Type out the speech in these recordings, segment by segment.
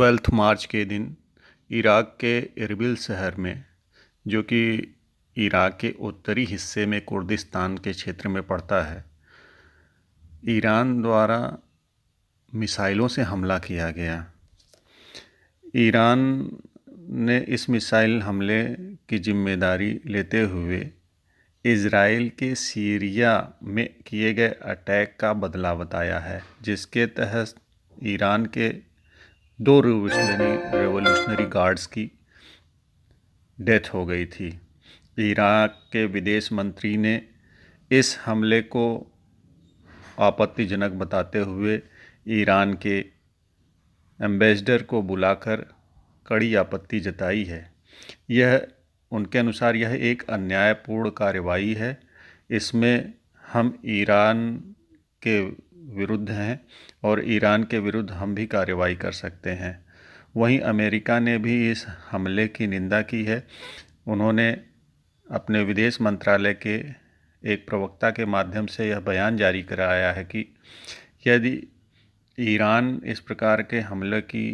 12 मार्च के दिन इराक के इरबिल शहर में, जो कि इराक के उत्तरी हिस्से में कुर्दिस्तान के क्षेत्र में पड़ता है, ईरान द्वारा मिसाइलों से हमला किया गया। ईरान ने इस मिसाइल हमले की जिम्मेदारी लेते हुए इज़राइल के सीरिया में किए गए अटैक का बदला बताया है, जिसके तहत ईरान के 2 रेवोल्यूशनरी गार्ड्स की डेथ हो गई थी। इराक के विदेश मंत्री ने इस हमले को आपत्तिजनक बताते हुए ईरान के एम्बेसडर को बुलाकर कड़ी आपत्ति जताई है। यह उनके अनुसार यह एक अन्यायपूर्ण कार्रवाई है। इसमें हम ईरान के विरुद्ध हैं और ईरान के विरुद्ध हम भी कार्रवाई कर सकते हैं। वहीं अमेरिका ने भी इस हमले की निंदा की है। उन्होंने अपने विदेश मंत्रालय के एक प्रवक्ता के माध्यम से यह बयान जारी कराया है कि यदि ईरान इस प्रकार के हमले की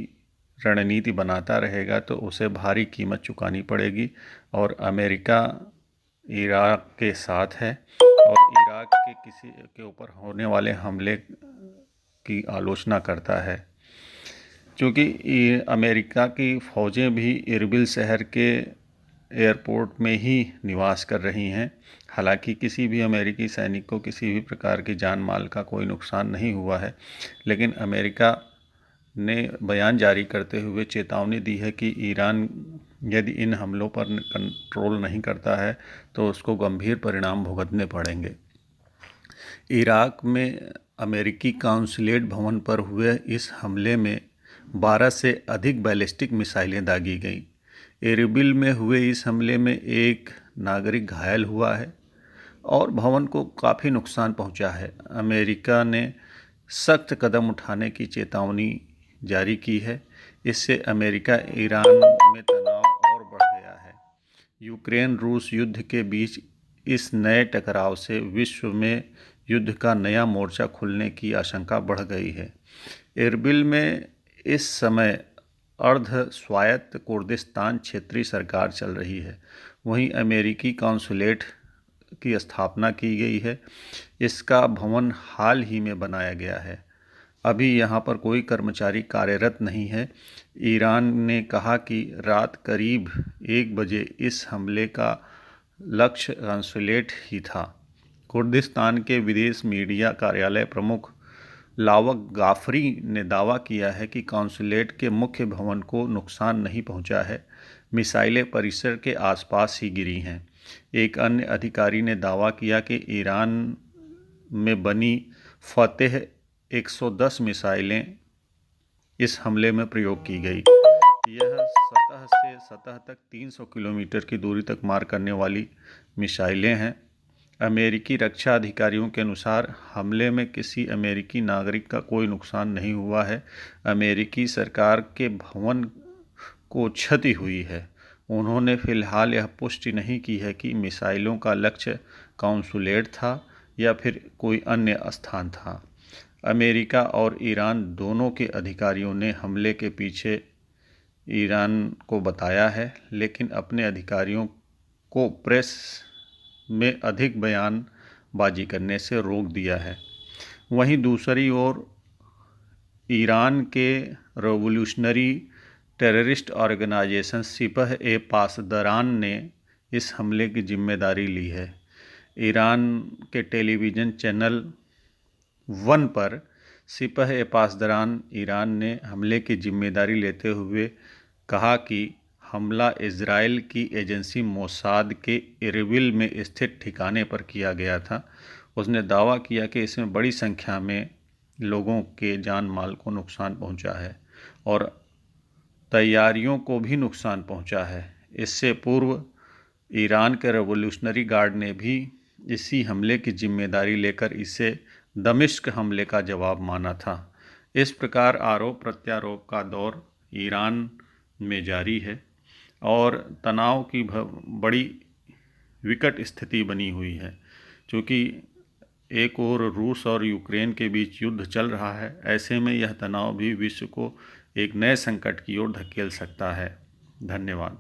रणनीति बनाता रहेगा तो उसे भारी कीमत चुकानी पड़ेगी और अमेरिका इराक के साथ है और इराक के किसी के ऊपर होने वाले हमले की आलोचना करता है। क्योंकि अमेरिका की फ़ौजें भी इरबिल शहर के एयरपोर्ट में ही निवास कर रही हैं। हालांकि किसी भी अमेरिकी सैनिक को किसी भी प्रकार की जान माल का कोई नुकसान नहीं हुआ है, लेकिन अमेरिका ने बयान जारी करते हुए चेतावनी दी है कि ईरान यदि इन हमलों पर कंट्रोल नहीं करता है तो उसको गंभीर परिणाम भुगतने पड़ेंगे। इराक में अमेरिकी काउंसलेट भवन पर हुए इस हमले में 12 से अधिक बैलिस्टिक मिसाइलें दागी गईं। एरबिल में हुए इस हमले में एक नागरिक घायल हुआ है और भवन को काफ़ी नुकसान पहुंचा है। अमेरिका ने सख्त कदम उठाने की चेतावनी जारी की है। इससे अमेरिका ईरान में तनाव और बढ़ गया है। यूक्रेन रूस युद्ध के बीच इस नए टकराव से विश्व में युद्ध का नया मोर्चा खुलने की आशंका बढ़ गई है। इरबिल में इस समय अर्ध स्वायत्त कुर्दिस्तान क्षेत्रीय सरकार चल रही है। वहीं अमेरिकी काउंसलेट की स्थापना की गई है। इसका भवन हाल ही में बनाया गया है। अभी यहाँ पर कोई कर्मचारी कार्यरत नहीं है। ईरान ने कहा कि रात करीब 1 बजे इस हमले का लक्ष्य काउंसलेट ही था। कुर्दिस्तान के विदेश मीडिया कार्यालय प्रमुख लावक गाफरी ने दावा किया है कि काउंसलेट के मुख्य भवन को नुकसान नहीं पहुंचा है। मिसाइलें परिसर के आसपास ही गिरी हैं। एक अन्य अधिकारी ने दावा किया कि ईरान में बनी फतेह 110 मिसाइलें इस हमले में प्रयोग की गई। यह सतह से सतह तक 300 किलोमीटर की दूरी तक मार करने वाली मिसाइलें हैं। अमेरिकी रक्षा अधिकारियों के अनुसार हमले में किसी अमेरिकी नागरिक का कोई नुकसान नहीं हुआ है। अमेरिकी सरकार के भवन को क्षति हुई है। उन्होंने फिलहाल यह पुष्टि नहीं की है कि मिसाइलों का लक्ष्य काउंसुलेट था या फिर कोई अन्य स्थान था। अमेरिका और ईरान दोनों के अधिकारियों ने हमले के पीछे ईरान को बताया है, लेकिन अपने अधिकारियों को प्रेस में अधिक बयानबाजी करने से रोक दिया है। वहीं दूसरी ओर ईरान के रेवोल्यूशनरी टेररिस्ट ऑर्गेनाइजेशन सिपह-ए-पासदारान ने इस हमले की जिम्मेदारी ली है। ईरान के टेलीविज़न चैनल 1 पर सिपह-ए-पासदारान ईरान ने हमले की जिम्मेदारी लेते हुए कहा कि हमला इज़राइल की एजेंसी मोसाद के इरबिल में स्थित ठिकाने पर किया गया था। उसने दावा किया कि इसमें बड़ी संख्या में लोगों के जान माल को नुकसान पहुंचा है और तैयारियों को भी नुकसान पहुंचा है। इससे पूर्व ईरान के रेवोल्यूशनरी गार्ड ने भी इसी हमले की जिम्मेदारी लेकर इसे दमिश्क हमले का जवाब माना था। इस प्रकार आरोप प्रत्यारोप का दौर ईरान में जारी है और तनाव की बड़ी विकट स्थिति बनी हुई है, क्योंकि एक ओर रूस और यूक्रेन के बीच युद्ध चल रहा है। ऐसे में यह तनाव भी विश्व को एक नए संकट की ओर धकेल सकता है। धन्यवाद।